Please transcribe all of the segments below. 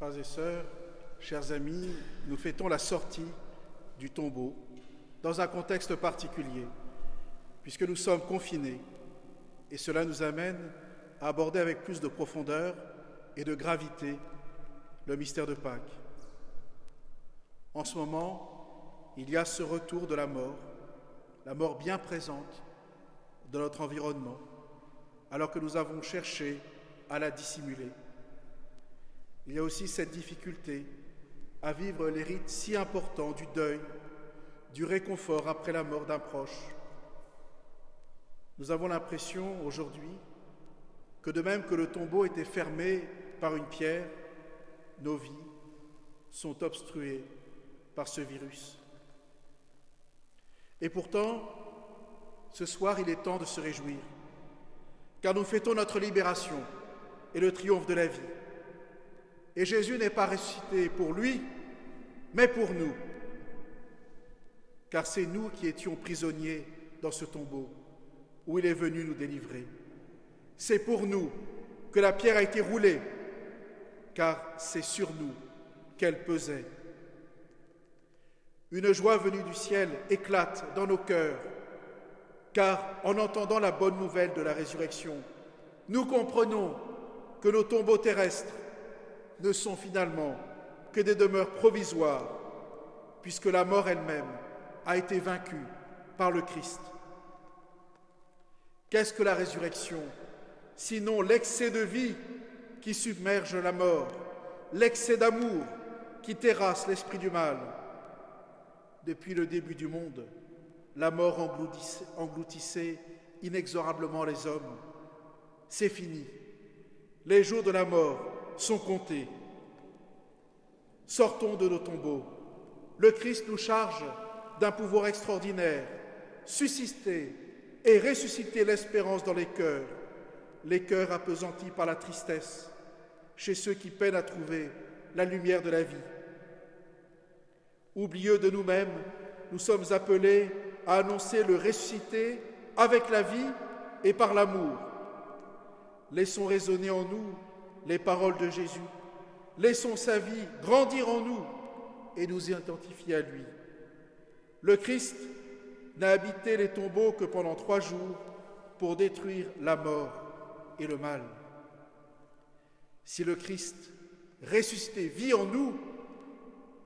frères et sœurs, chers amis, nous fêtons la sortie du tombeau dans un contexte particulier, puisque nous sommes confinés, et cela nous amène à aborder avec plus de profondeur et de gravité le mystère de Pâques. En ce moment, il y a ce retour de la mort bien présente dans notre environnement, alors que nous avons cherché à la dissimuler. Il y a aussi cette difficulté à vivre les rites si importants du deuil, du réconfort après la mort d'un proche. Nous avons l'impression aujourd'hui que de même que le tombeau était fermé par une pierre, nos vies sont obstruées par ce virus. Et pourtant, ce soir, il est temps de se réjouir, car nous fêtons notre libération et le triomphe de la vie. Et Jésus n'est pas ressuscité pour lui, mais pour nous, car c'est nous qui étions prisonniers dans ce tombeau où il est venu nous délivrer. C'est pour nous que la pierre a été roulée, car c'est sur nous qu'elle pesait. Une joie venue du ciel éclate dans nos cœurs, car en entendant la bonne nouvelle de la résurrection, nous comprenons que nos tombeaux terrestres ne sont finalement que des demeures provisoires, puisque la mort elle-même a été vaincue par le Christ. Qu'est-ce que la résurrection, sinon l'excès de vie qui submerge la mort, l'excès d'amour qui terrasse l'esprit du mal? Depuis le début du monde, la mort engloutissait inexorablement les hommes. C'est fini. Les jours de la mort sont comptés. Sortons de nos tombeaux. Le Christ nous charge d'un pouvoir extraordinaire, susciter et ressusciter l'espérance dans les cœurs appesantis par la tristesse, chez ceux qui peinent à trouver la lumière de la vie. Oublieux de nous-mêmes, nous sommes appelés à annoncer le ressuscité avec la vie et par l'amour. Laissons résonner en nous les paroles de Jésus. Laissons sa vie grandir en nous et nous identifier à lui. Le Christ n'a habité les tombeaux que pendant 3 jours pour détruire la mort et le mal. Si le Christ ressuscité vit en nous,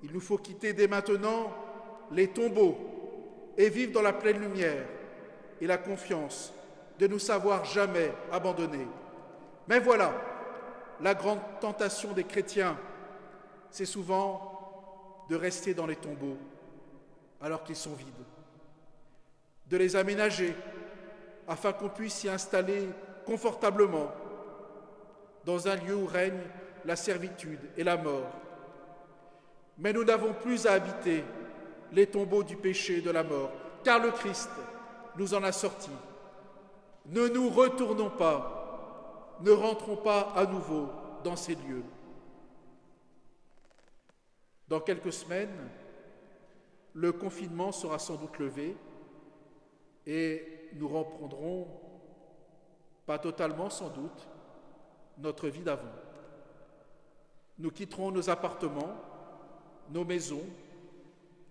il nous faut quitter dès maintenant les tombeaux et vivre dans la pleine lumière et la confiance de nous savoir jamais abandonnés. Mais voilà, la grande tentation des chrétiens, c'est souvent de rester dans les tombeaux alors qu'ils sont vides, de les aménager afin qu'on puisse s'y installer confortablement dans un lieu où règne la servitude et la mort. Mais nous n'avons plus à habiter les tombeaux du péché et de la mort, car le Christ nous en a sortis. Ne nous retournons pas, ne rentrons pas à nouveau dans ces lieux. Dans quelques semaines, le confinement sera sans doute levé et nous reprendrons, pas totalement sans doute, notre vie d'avant. Nous quitterons nos appartements, nos maisons,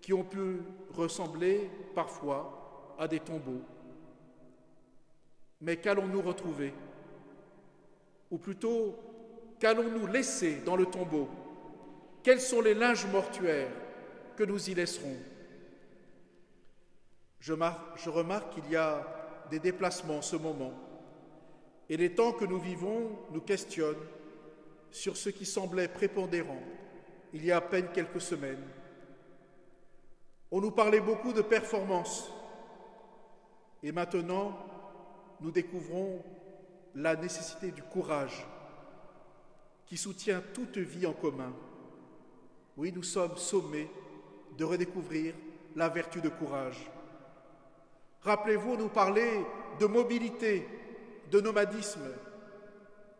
qui ont pu ressembler parfois à des tombeaux. Mais qu'allons-nous retrouver? Ou plutôt, qu'allons-nous laisser dans le tombeau? Quels sont les linges mortuaires que nous y laisserons? Je remarque qu'il y a des déplacements en ce moment, et les temps que nous vivons nous questionnent sur ce qui semblait prépondérant il y a à peine quelques semaines. On nous parlait beaucoup de performance, et maintenant nous découvrons la nécessité du courage qui soutient toute vie en commun. Oui, nous sommes sommés de redécouvrir la vertu de courage. Rappelez-vous, on nous parlait de mobilité, de nomadisme,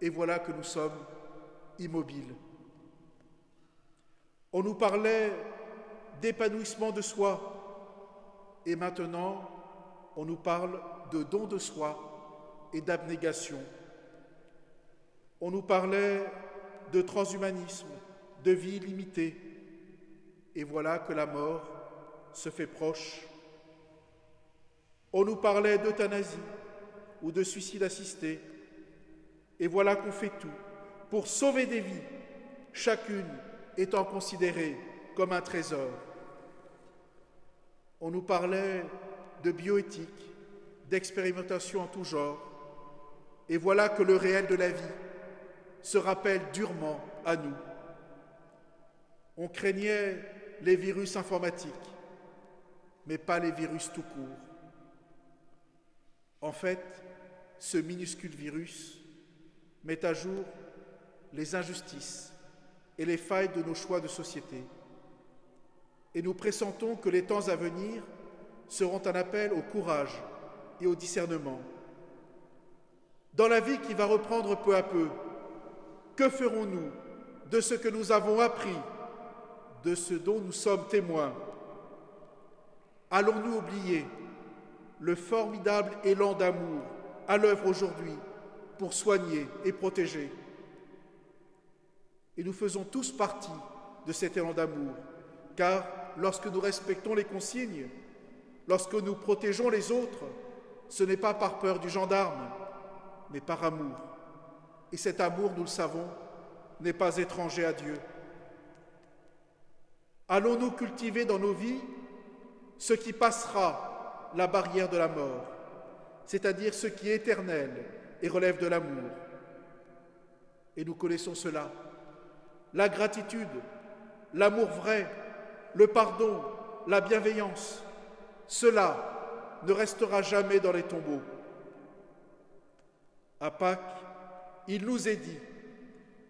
et voilà que nous sommes immobiles. On nous parlait d'épanouissement de soi, et maintenant on nous parle de don de soi et d'abnégation. On nous parlait de transhumanisme, de vie limitée. Et voilà que la mort se fait proche. On nous parlait d'euthanasie ou de suicide assisté. Et voilà qu'on fait tout pour sauver des vies, chacune étant considérée comme un trésor. On nous parlait de bioéthique, d'expérimentation en tout genre. Et voilà que le réel de la vie se rappelle durement à nous. On craignait les virus informatiques, mais pas les virus tout court. En fait, ce minuscule virus met à jour les injustices et les failles de nos choix de société. Et nous pressentons que les temps à venir seront un appel au courage et au discernement. Dans la vie qui va reprendre peu à peu, que ferons-nous de ce que nous avons appris, de ce dont nous sommes témoins? Allons-nous oublier le formidable élan d'amour à l'œuvre aujourd'hui pour soigner et protéger? Et nous faisons tous partie de cet élan d'amour, car lorsque nous respectons les consignes, lorsque nous protégeons les autres, ce n'est pas par peur du gendarme, mais par amour. Et cet amour, nous le savons, n'est pas étranger à Dieu. Allons-nous cultiver dans nos vies ce qui passera la barrière de la mort, c'est-à-dire ce qui est éternel et relève de l'amour? Et nous connaissons cela. La gratitude, l'amour vrai, le pardon, la bienveillance, cela ne restera jamais dans les tombeaux. À Pâques, il nous est dit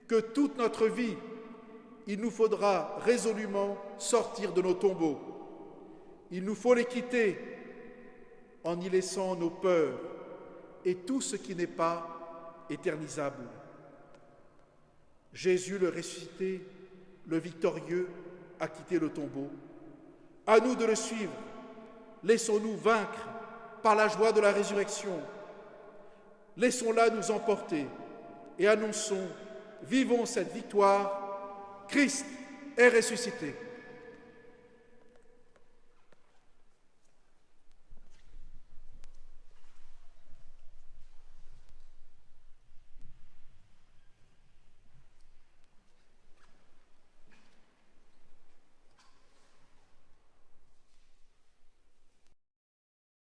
que toute notre vie, il nous faudra résolument sortir de nos tombeaux. Il nous faut les quitter en y laissant nos peurs et tout ce qui n'est pas éternisable. Jésus, le ressuscité, le victorieux, a quitté le tombeau. À nous de le suivre. Laissons-nous vaincre par la joie de la résurrection. Laissons-la nous emporter et annonçons, vivons cette victoire. Christ est ressuscité.